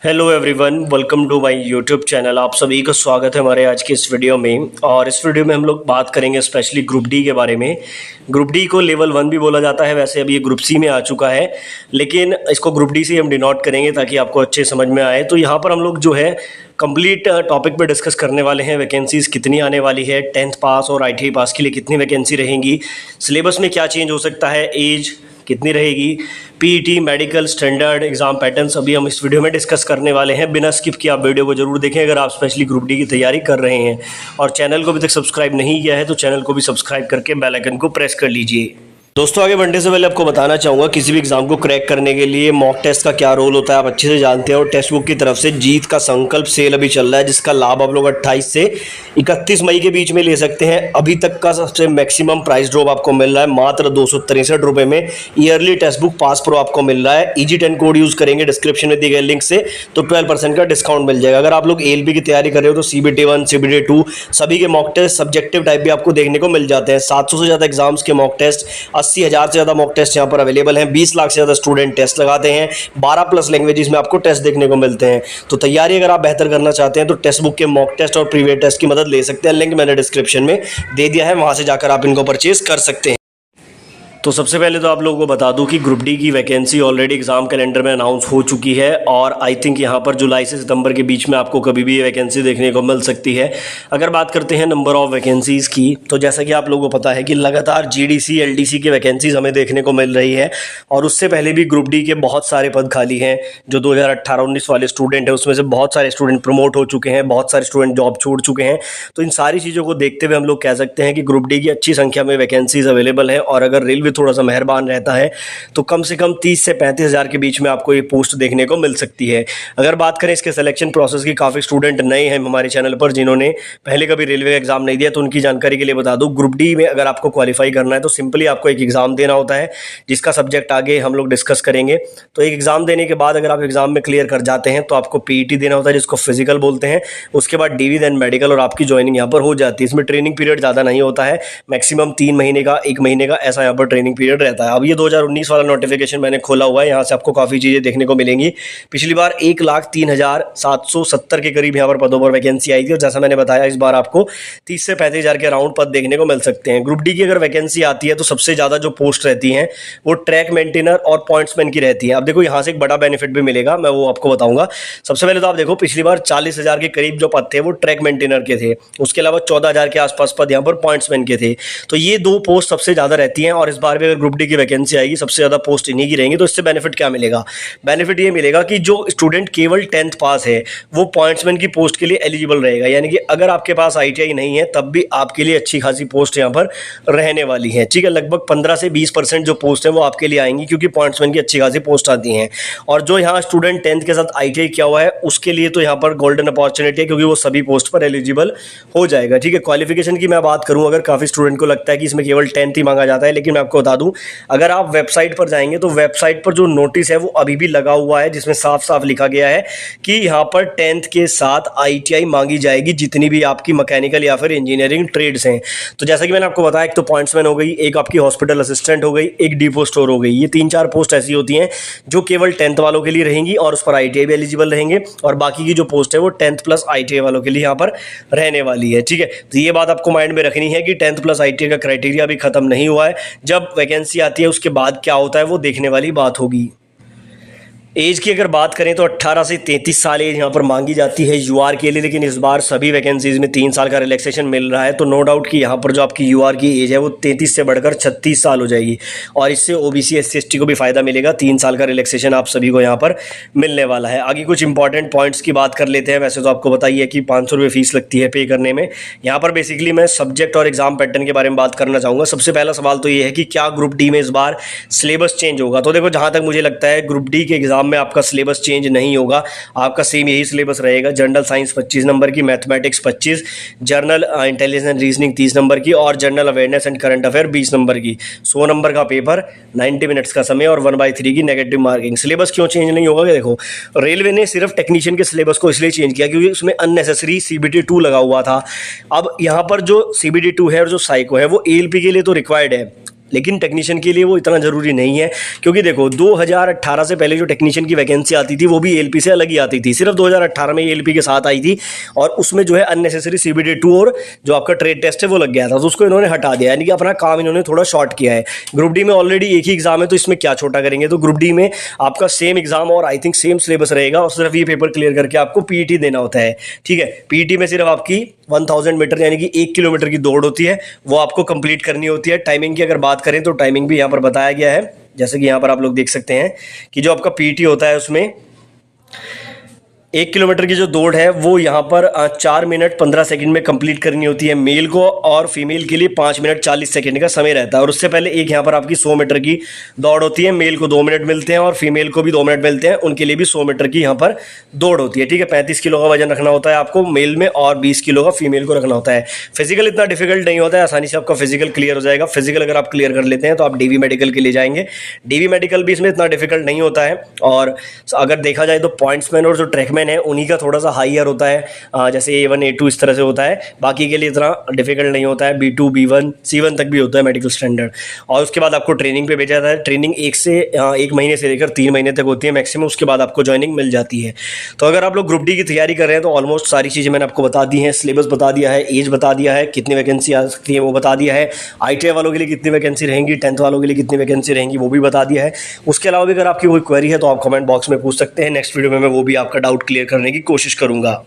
Hello everyone, welcome to my YouTube channel. आप सभी का स्वागत है हमारे आज के इस वीडियो में। और इस वीडियो में हम लोग बात करेंगे स्पेशली ग्रुप डी के बारे में। ग्रुप डी को लेवल 1 भी बोला जाता है, वैसे अभी ये ग्रुप सी में आ चुका है, लेकिन इसको ग्रुप डी से हम डिनोट करेंगे ताकि आपको अच्छे समझ में आए। तो यहाँ पर हम लोग जो है कंप्लीट टॉपिक पे डिस्कस करने वाले हैं। वैकेंसीज कितनी आने वाली है, 10th पास और ITI पास के लिए कितनी वैकेंसी रहेंगी, सिलेबस में क्या चेंज हो सकता है, एज कितनी रहेगी, PET, medical, standard exam patterns अभी हम इस वीडियो में डिस्कस करने वाले हैं। बिना स्किप किए आप वीडियो को जरूर देखें अगर आप स्पेशली ग्रुप डी की तैयारी कर रहे हैं। और चैनल को अभी तक सब्सक्राइब नहीं किया है तो चैनल को भी सब्सक्राइब करके बेल आइकन को प्रेस कर लीजिए। दोस्तों, आगे बढ़ने से पहले आपको बताना चाहूँगा किसी भी एग्जाम को क्रैक करने के लिए मॉक टेस्ट का क्या रोल होता है आप अच्छे से जानते हैं। और टेक्स्ट बुक की तरफ से जीत का संकल्प सेल अभी चल रहा है, जिसका लाभ आप लोग 28 से 31 मई के बीच में ले सकते हैं। अभी तक का सबसे मैक्सिमम प्राइस ड्रॉप आपको मिल रहा है मात्र 263 रुपये में। Yearly text book pass pro आपको मिल रहा है। EG10 कोड यूज़ करेंगे डिस्क्रिप्शन में दिए गए लिंक से तो 12% का डिस्काउंट मिल जाएगा। अगर आप लोग ALP की तैयारी कर रहे हो तो CBT1, CBT2 सभी के मॉक टेस्ट सब्जेक्टिव टाइप भी आपको देखने को मिल जाते हैं। 700 से ज़्यादा एग्जाम्स के मॉक टेस्ट, 80,000 से ज़्यादा मॉक टेस्ट यहाँ पर अवेलेबल हैं। 20 लाख से ज़्यादा स्टूडेंट टेस्ट लगाते हैं। 12+ लैंग्वेजेस में आपको टेस्ट देखने को मिलते हैं। तो तैयारी अगर आप बेहतर करना चाहते हैं तो टेक्स्ट बुक के मॉक टेस्ट और प्रीवियस टेस्ट की मदद ले सकते हैं। लिंक मैंने डिस्क्रिप्शन में दे दिया है, वहाँ से जाकर आप इनको परचेज कर सकते हैं। तो सबसे पहले तो आप लोगों को बता दूं कि ग्रुप डी की वैकेंसी ऑलरेडी एग्जाम कैलेंडर में अनाउंस हो चुकी है और आई थिंक यहाँ पर जुलाई से सितंबर के बीच में आपको कभी भी ये वैकेंसी देखने को मिल सकती है। अगर बात करते हैं नंबर ऑफ वैकेंसीज़ की, तो जैसा कि आप लोगों को पता है कि लगातार GDC LDC की वैकेंसीज हमें देखने को मिल रही है। और उससे पहले भी ग्रुप डी के बहुत सारे पद खाली हैं। जो 2018-19 वाले स्टूडेंट हैं उसमें से बहुत सारे स्टूडेंट प्रमोट हो चुके हैं, बहुत सारे स्टूडेंट जॉब छोड़ चुके हैं। तो इन सारी चीज़ों को देखते हुए हम लोग कह सकते हैं कि ग्रुप डी की अच्छी संख्या में वैकेंसीज अवेलेबल है। और अगर रेलवे थोड़ा सा मेहरबान रहता है तो कम से कम 30 से 35 हज़ार के बीच में आपको ये पोस्ट देखने को मिल सकती है। अगर बात करें इसके सिलेक्शन प्रोसेस की, काफ़ी स्टूडेंट नए हैं हमारे चैनल पर जिन्होंने पहले कभी रेलवे का एग्जाम नहीं दिया, तो उनकी जानकारी के लिए बता दूं, ग्रुप डी में अगर आपको क्वालिफाई करना है तो सिंपली आपको एक एग्जाम देना होता है, जिसका सब्जेक्ट आगे हम लोग डिस्कस करेंगे। तो एक एग्जाम देने के बाद अगर आप एग्जाम में क्लियर कर जाते हैं तो आपको PET देना होता है, जिसको फिजिकल बोलते हैं। उसके बाद DV, देन मेडिकल, और आपकी ज्वाइनिंग यहाँ पर हो जाती है। इसमें ट्रेनिंग पीरियड ज़्यादा नहीं होता है, मैक्सिमम 3 महीने का, 1 महीने का ऐसा यहाँ पर ट्रेनिंग पीरियड रहता है। अब ये 2019 वाला नोटिफिकेशन मैंने खोला हुआ है, यहाँ से आपको काफ़ी चीज़ें देखने को मिलेंगी। पिछली बार 1,03,770 के करीब यहाँ पर पदों पर वैकेंसी आई थी, और जैसा मैंने बताया इस बार आपको 30 से 35 हज़ार के अराउंड पद देखने को मिल सकते हैं। ग्रुप डी की अगर वैकेंसी आती है तो सबसे ज़्यादा जो पोस्ट रहती हैं वो ट्रैक मेंटेनर और पॉइंट्समैन की रहती है। अब देखो यहाँ से एक बड़ा बेनिफिट भी मिलेगा, मैं वो आपको बताऊंगा। सबसे पहले तो आप देखो पिछली बार 40,000 के करीब जो पद थे वो ट्रैक मेंटेनर के थे, उसके अलावा 14,000 के आसपास पद यहाँ पर पॉइंट्समैन के थे। तो ये 2 पोस्ट सबसे ज़्यादा रहती हैं। और इस बार भी अगर ग्रुप डी की वैकेंसी आएगी सबसे ज़्यादा पोस्ट इन्हीं की रहेंगी। तो इससे बेनिफिट क्या मिलेगा? बेनिफिट ये मिलेगा कि जो स्टूडेंट केवल 10th पास है वो पॉइंट्समैन की पोस्ट के लिए एलिजिबल रहेगा। यानी कि अगर आपके पास ITI नहीं है तब भी आपके लिए अच्छी खासी पोस्ट यहाँ पर रहने वाली है। ठीक है, लगभग 15 से 20% जो पोस्ट है वो आपके लिए आएंगी, क्योंकि पॉइंट्समैन की अच्छी खासी पोस्ट आती हैं। और जो यहाँ स्टूडेंट 10th के साथ ITI किया हुआ है उसके लिए तो यहाँ पर गोल्डन अपॉर्चुनिटी है, क्योंकि वो सभी पोस्ट पर एलिजिबल हो जाएगा। ठीक है, क्वालिफिकेशन की मैं बात करूँ, अगर काफ़ी स्टूडेंट को लगता है कि इसमें केवल 10th ही मांगा जाता है, लेकिन मैं आपको बता दूँ, अगर आप वेबसाइट पर जाएंगे तो वेबसाइट पर जो नोटिस है वो अभी भी लगा हुआ है, जिसमें साफ साफ लिखा गया है कि यहाँ पर 10th के साथ ITI मांगी जाएगी, जितनी भी आपकी मैकेनिकल या फिर इंजीनियरिंग ट्रेड्स हैं। तो जैसा कि मैंने आपको बताया, एक तो पॉइंट्समैन हो गई, एक आपकी हॉस्पिटल असिस्टेंट हो गई, एक डिपो स्टोर हो गई। ये 3-4 पोस्ट ऐसी होती हैं जो केवल 10th वालों के लिए रहेंगी और उस पर ITI भी एलिजिबल रहेंगे। और बाकी की जो पोस्ट है वो 10th प्लस ITI वालों के लिए यहाँ पर रहने वाली है। ठीक है, तो ये बात आपको माइंड में रखनी है कि 10th प्लस ITI का क्राइटेरिया अभी खत्म नहीं हुआ है। जब वैकेंसी आती है उसके बाद क्या होता है वो देखने वाली बात होगी। एज की अगर बात करें तो 18 से 33 साल एज यहाँ पर मांगी जाती है UR के लिए, लेकिन इस बार सभी वैकेंसीज में 3 साल का रिलैक्सेशन मिल रहा है। तो नो डाउट कि यहाँ पर जो आपकी UR की एज है वो 33 से बढ़कर 36 साल हो जाएगी। और इससे OBC SC ST को भी फायदा मिलेगा। 3 साल का रिलैक्सेशन आप सभी को यहाँ पर मिलने वाला है। आगे कुछ इंपॉर्टेंट पॉइंट्स की बात कर लेते हैं। वैसे तो आपको बताइए कि 500 रुपये फीस लगती है पे करने में। यहाँ पर बेसिकली मैं सब्जेक्ट और एग्जाम पैटर्न के बारे में बात करना चाहूँगा। सबसे पहला सवाल तो ये है कि क्या ग्रुप डी में इस बार सिलेबस चेंज होगा? तो देखो, जहाँ तक मुझे लगता है ग्रुप डी के एग्जाम में आपका सिलेबस चेंज नहीं होगा, आपका सेम यही सिलेबस रहेगा। जनरल साइंस 25 नंबर की, mathematics 25, journal intelligence and reasoning 30 number की, और general awareness and current affair 20 number की। 100 नंबर का पेपर, 90 मिनट्स का समय और 1/3 की नेगेटिव मार्किंग। सिलेबस क्यों चेंज नहीं होगा? देखो, रेलवे ने सिर्फ टेक्नीशियन के सिलेबस को इसलिए चेंज किया क्योंकि उसमें अननेसेसरी CBT2 लगा हुआ था। अब यहाँ पर जो CBT2 है और जो साइको है वो ALP के लिए तो रिक्वायर्ड है, लेकिन टेक्नीशियन के लिए वो इतना ज़रूरी नहीं है, क्योंकि देखो 2018 से पहले जो टेक्नीशियन की वैकेंसी आती थी वो भी एएलपी से अलग ही आती थी, सिर्फ 2018 में एएलपी के साथ आई थी, और उसमें जो है अननेसेसरी सीबीटी 2 और जो आपका ट्रेड टेस्ट है वो लग गया था, तो उसको इन्होंने हटा दिया, यानी कि अपना काम इन्होंने थोड़ा शॉर्ट किया है। ग्रुप डी में ऑलरेडी एक ही एग्जाम है, तो इसमें क्या छोटा करेंगे, तो ग्रुप डी में आपका सेम एग्जाम और आई थिंक सेम सिलेबस रहेगा, और सिर्फ ये पेपर क्लियर करके आपको पीईटी देना होता है। ठीक है, पीईटी में सिर्फ आपकी 1000 मीटर यानी कि 1 किलोमीटर की दौड़ होती है, वो आपको कंप्लीट करनी होती है। टाइमिंग की अगर बात करें तो टाइमिंग भी यहाँ पर बताया गया है, जैसे कि यहाँ पर आप लोग देख सकते हैं कि जो आपका पीईटी होता है उसमें 1 किलोमीटर की जो दौड़ है वो यहाँ पर 4 मिनट 15 सेकंड में कंप्लीट करनी होती है मेल को, और फीमेल के लिए 5 मिनट 40 सेकंड का समय रहता है। और उससे पहले एक यहाँ पर आपकी 100 मीटर की दौड़ होती है, मेल को 2 मिनट मिलते हैं और फीमेल को भी 2 मिनट मिलते हैं, उनके लिए भी 100 मीटर की यहाँ पर दौड़ होती है। ठीक है, 35 किलो का वजन रखना होता है आपको मेल में और 20 किलो का फीमेल को रखना होता है। फिजिकल इतना डिफिकल्ट नहीं होता है, आसानी से आपका फिजिकल क्लियर हो जाएगा। फिजिकल अगर आप क्लियर कर लेते हैं तो आप डीवी मेडिकल के लिए जाएंगे, डीवी मेडिकल भी इसमें इतना डिफिकल्ट नहीं होता है। और अगर देखा जाए तो पॉइंट्समैन और जो ट्रैकमैन है उन्हीं का थोड़ा सा हाईयर होता है, जैसे A1 A2 इस तरह से होता है, बाकी के लिए इतना डिफिकल्ट नहीं होता है। B2 B1 C1 तक भी होता है मेडिकल स्टैंडर्ड। और उसके बाद आपको ट्रेनिंग पे भेजा जाता है, ट्रेनिंग 1 महीने से लेकर 3 महीने तक होती है मैक्सिमम, उसके बाद आपको ज्वाइनिंग मिल जाती है। तो अगर आप लोग ग्रुप डी की तैयारी कर रहे हैं तो ऑलमोस्ट सारी चीज़ें मैंने आपको बता दी हैं, सिलेबस बता दिया है, एज बता दिया है, कितनी वैकेंसी आ सकती है वो बता दिया है, ITI वालों के लिए कितनी वैकेंसी रहेंगी, 10th वालों के लिए कितनी वैकेंसी रहेंगी वो भी बता दिया है। उसके अलावा भी अगर आपकी कोई क्वेरी है तो आप कमेंट बॉक्स में पूछ सकते हैं, नेक्स्ट वीडियो में मैं वो भी आपका डाउट क्लियर करने की कोशिश करूँगा।